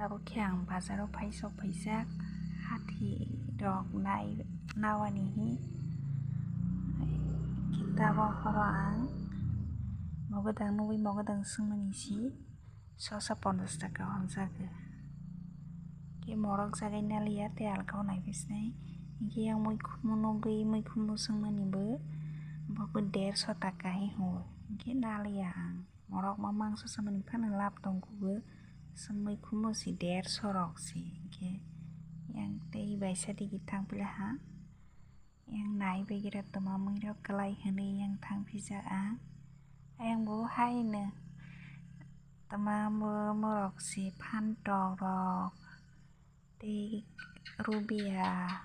Dabokhe ang bazaraw faisok hati rok nawanihi kitabo khoro ang mogodang nugui mogodang sungmani si 150 taka honjago ke morok jagai nalia tei alkao naibisnai hingke yang muikhumnu nugui muikhumnu sungmanibo bobo 150 taka hi huo hingke nalia ang morok ma mangso samani phano lab tongkubo muikhumnu si 150 rok si hingke yang tei baisa digi thangpilaha yang naibagira toma muirok klai hinui yang thangpijak ang ayang bo haino toma morok si phantok rok tei rubia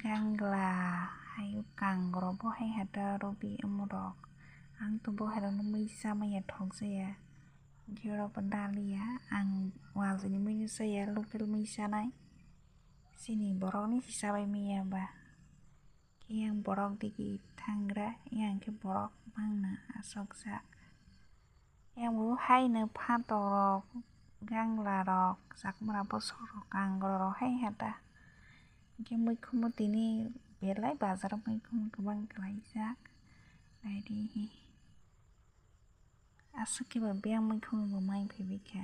gangla hayo kangrok bo hai hata rubi umrok ang to bo hairokno misa maya thokjaya hingke oro bo nalia ang wal jani muino jaya local misa nai sini borokni hisabai maya ba ke yang borok digi thangra yang ke borok mangno asokjak yang bo haino phantok rok gangla rok jakmura bosor rok kangrok rok hai hata hingke muikhumnu tini belai bazar muikhumnu kwbang klaijak naidi aswk bo beyang muikhumnu bo maiphaibika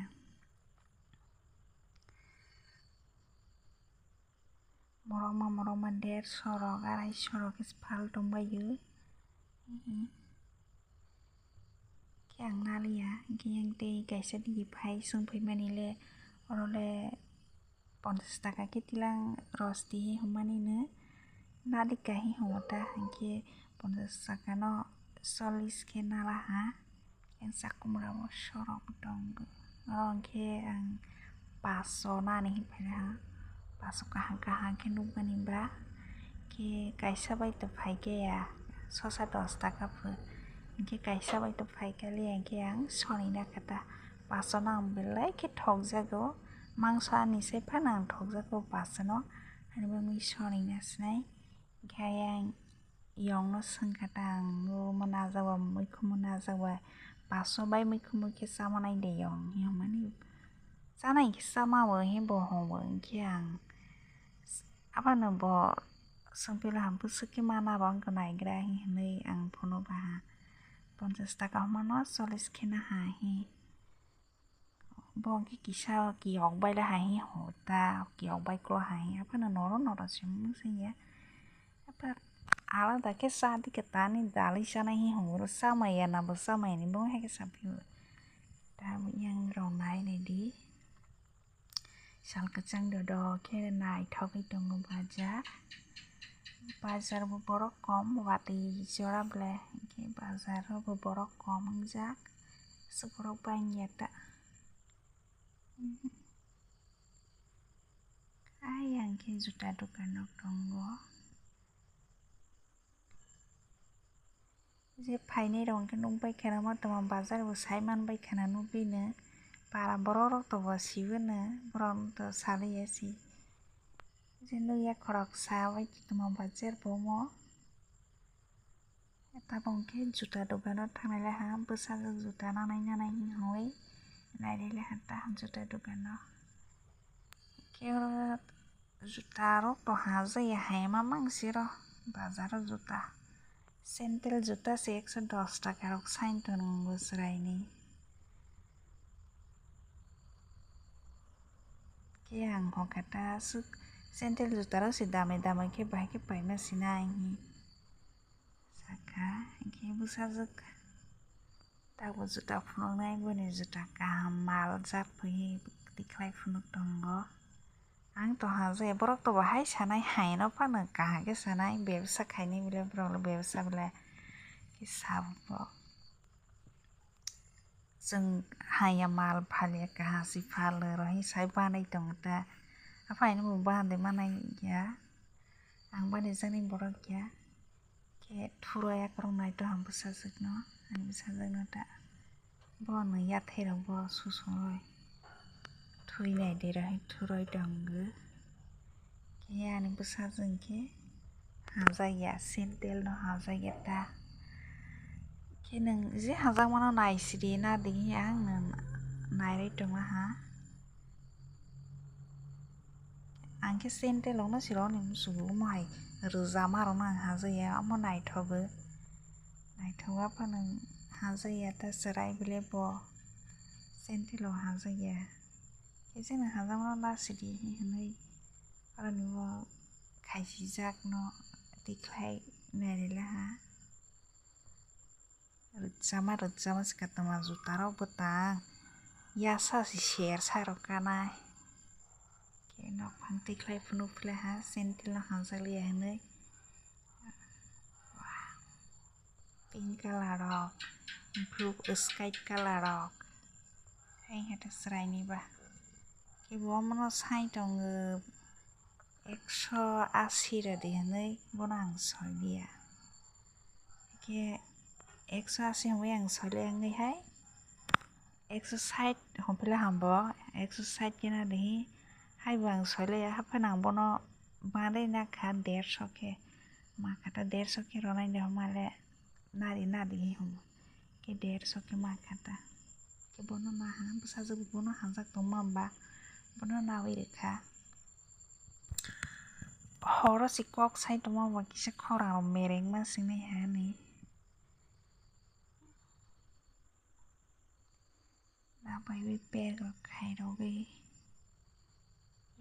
morokma 150 rok 250 rok phal tongbaio ke ang nalia hingke yang tei kaisa digi phai sungphaimanile orole 50 taka ke tilang rosti hummani no nadika hi humata hingke 50 taka no 40 ke nalaha yang sakumra bo sorok tongo oro hingke ang 500 nani hinpailaha 500 kahang ke nukmani ba ke kaisa bai to phaikaya 110 taka pho hingke kaisa bai to phaikalia hingke ang sonina kata 500 no ang belai ke thokjago mangso ani sai phano ang thokjago 500 no haiba mui sonina sinai hingke ayang yongno songkata ang mo najagba muikhumnu najagba 500 bai muikhumnu ke chamanai de yong himani chanai ke chamao himbo hongo hingke ang abano bo songpilaha bwswk ke mana bo angkha naigra hinui ang phono baha 50 taka humano 40 ke naha hi bo hingke kisa kiyok bailaha hi hota kiyok baikloha hi aphano noro si mungsingya alada ke sadi ke tani dali sanai hi hungro samaya na bo samaya ni bo hai ke saphio ta yang rong naidi sal kachang do ke naithogui tongo bazar bo borok kom wati jora ble hingke bazar bo borok kom ongjak suborok bainjata ayang ke juta dokan rok tongo je phainai rok hingke nukbaikha ma toma bazar bo saimanbaikha nukbino para borok rok to bo sibono borok to saluya si je nuya khorok sabai toma bazar bo mo tabo hingke juta dokan o thanglailaha bwsajak juta nanai hinkawui nailailaha tahon juta dokan o hingke oro juta rok to hajaya haima mangsiro bazar o juta sandal juta se 110 taka rok sain tongo chwraini ke ang hokata sandal juta rok si dame ke bahai ke paina sinai saka hingke bwsajak tabo juta phunuknai boni juta kaham mal japui tiklai phunuk tongo ang to hajaya borok to bo hai sanai haino phano kaham ke sanai bebsa khainai bwle borok bebsa bwle ke sabo jeng haya mal phalia kaha si phal rohi sai banai tongo ta aphaino bo bandai manai ya ang banijaknai borok ya ke thuroyak rok naitoha bwsajak no ta bono yathai rok bo susuroi thui naidi rohi thuroi tongo ke yani bwsajak hingke hajaya sandal no hajaya ta ke nung je hajakmano naisiri nadigi ang no nairai tongo ha आंखे सेन्टेलावनो सिरावनो मुसुगु माहाय रोजामारावनो आं हाजाया अमा नायथ'बो नायथ'वाबा नों हाजाया दा जिराय बिले ब सेन्टेलाव हाजाया जोंनो हाजामा लासिदि होनै आरो नुवा खायसि जाग न देख्लाय नायलाहा रोजामा सिखातमा जुताराव betang ya sasi share sarokanai ke no phang tiklai phunu phleha sentil no hangsalia hanai pink color rok blue sky color rok hai hata serai ni ba ke bo mono sai dong 180 ra de hanai bona ang solia ke 180 hoi ang solia ngai hai 160 हमफेला हमबो 160 के ना दही हाय बांग सोले हाफनांग बनो बांदे ना खा 150 के माखाता 150 के रोनाय दे हमाले नारी नादी हम के 150 के माखाता के बनो ना हा बसा जब बनो हांजाक तो मांबा बनो ना वे रेखा हरो सिकक साइ तो मांबा किसे खरा मेरेंग मा सिंनै हा नि Napai we pego kairo we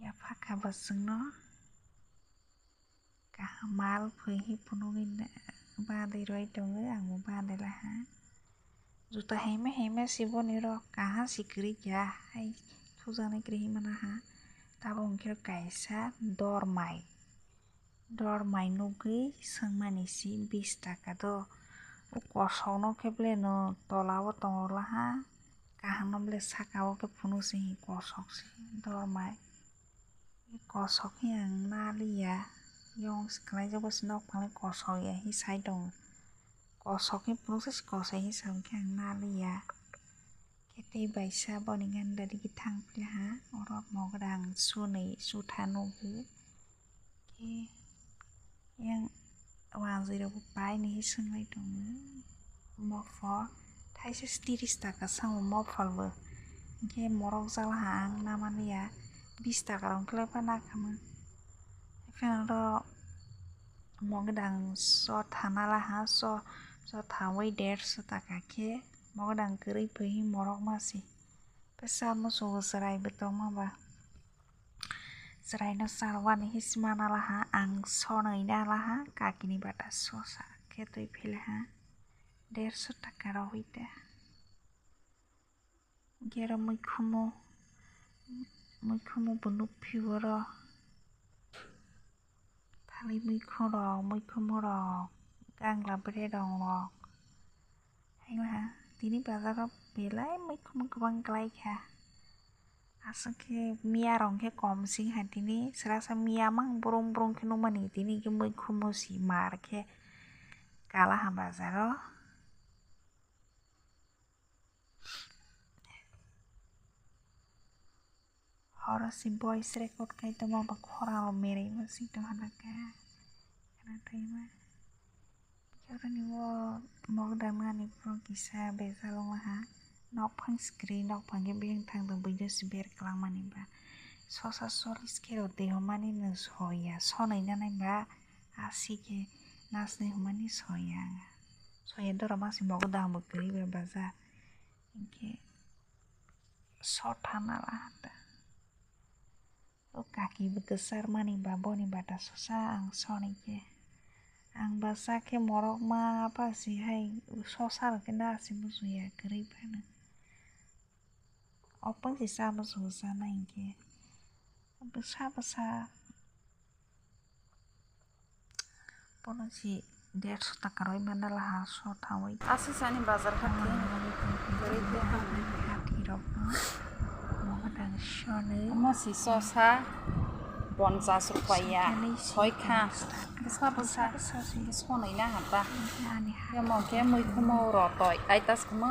ya phaka basung no ka mal phoi hi punungin ba dei roi dong ang mo ba dei la ha juta heme siboni ro ka ha sikri ya hai thujane kri mana ha tabo ongkir kaisa dormai no gui sangmani si 20 taka do kosok no keble no tolawo tongla ha kahano bele sakao ke phunu si kosok si dormai kosok yang nalia yong sklai jobo sinok phang kosok ya hi sai dong kosok ni phunu si kosok hi sam ke ang nalia kete baisa boningan dari githang phle ha orot mogdang sunei suthano hu ke yang 105 pai ni sungai dong mofo Taisa 30 taka sang mofalbo ke morok jala hang namani ya 20 taka rong klepa nakama fenro mogdang so thanala ha so thawai 150 taka ke mogdang gri phi morok masi pesa mo so sarai betoma ba sarai no sarwani hismana la ha ang sonai na la ha kakini bata sosa ke toi phila ha 150 taka rohita gera muikumo bunu piwara thali muikumo ro gangla bre dong ro hai ha tini bazar belai muikumo gobang klai kha asake mia rong ke kom sing ha tini serasa mia mang burung ke no mani tini ke muikumo si mar ke kala ha bazaro Hora si voice record kay to mga khora mere masih to hanaka kana tema kaya ni wo mogdama ni pro kisa bezalo ha nok phang screen nok phang ge beng thang dong bui si ber klang mani ba sosa solis kero de homani no soya sonai na nai ba asi ke nasne homani soya dora masi mogdam bukri ba bazar ke sotana la kaki besar mani baboni bata susah ang soni ke ang basa ke morok ma apa sih hai sosar kena si musuh ya keripana open si sama susah naik ke besar pono si 150 taka roi mana lah so thawai asisani bazar khati keripana hati rok mogdang shone masi sosa 50 rupiah hoi kha besar sonai na hata ya mo ke mui khumo ro toi ai tas khumo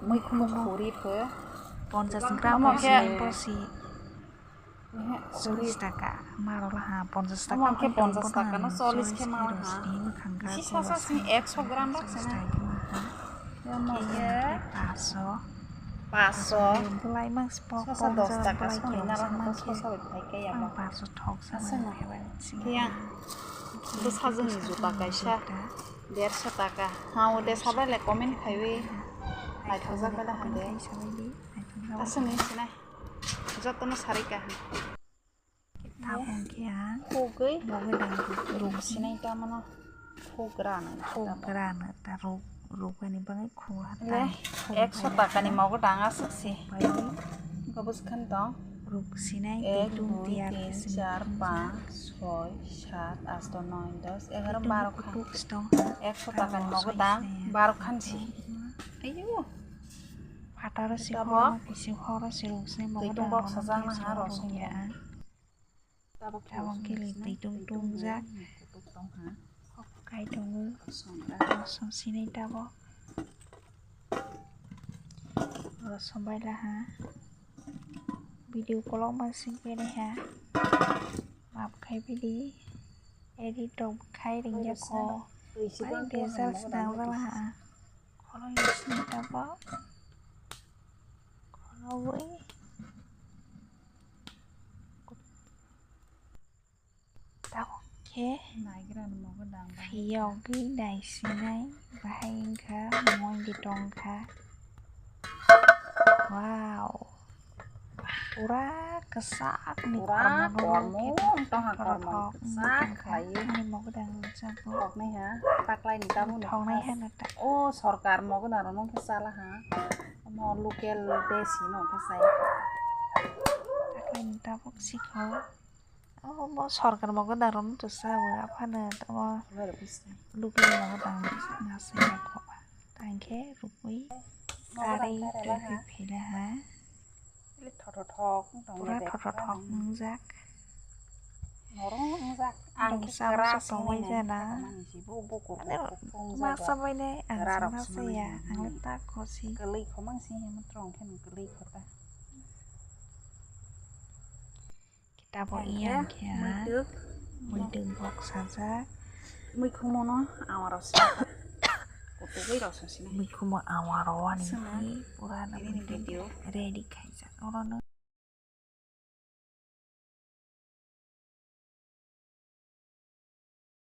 mui khumo khuri phe 50 gram posi 40 taka marolah ha 50 taka ke 50 taka no 40 ke mal ha si sosa si 100 gram rak sena ya mo ke paso 500 Belai mang sport Sosa 10 taka sonai na lang to sosa bai kai ya ba. Paso thok Asana. sama Kaya itu sajeng ni juta kaisa 150 taka. Hau de sabai le comment khaiwe. Ai thoja bala hande. Asana sina. Jotno sarika. Tabung kia Khogei moge dang ruk sinai ta mana khograna. khograna ta ruk ni bangai khua Le 100 taka ni mau danga saksi. Gabus kan to. Ruk sinai 1 tung 2 tiar 3 4 5 6 7 8 9 10 11 12 khan. ruk stong 100 taka ni mau dang 12 khan si. Ayo. Patara si Kita khora bok. kisi khora si ruk sinai moge Titung dang bok sajang na ha rosing ya tabung kili titung tung jak kai tung rosong sinai tabok rosong baila ha video call masing pede ha map khai bidi edit dong khai ring ya ko mai desal sedang bala ha kalau ini tabok kalau wei tabok ke Yogi đại sinai bahai kha mon di tong kha wow pura kesak ni Pura kormo tong ha kormo kormo sak khai ni mo dang sa ko ok nai ha taklai ni tamu ni thong nai ha na ta o sarkar mo ko na ron ke sala ha mo local desi no ke sai taklai ni ta bok si ko oh mo sarkar mo ko daron to sa wa apa na ta mo Lere piste luki mo dang na sa ya ko thank you rupui kari to hi phila ha Li thot thok tong pura le thot thok jak norong jak ang Dong ki sama keras sotong ini aja na nah. mani si bu bu ku Masa ini Rarok masa semuanya. ya anget takut sih keli komang si yang trong kan keli kota kita mau iang ya Myduk mui đừng bọc saja mui kumono awaros kutu wi roso sini mui kuma awarawan Sana. ini pura Ini video. ready kaisa orang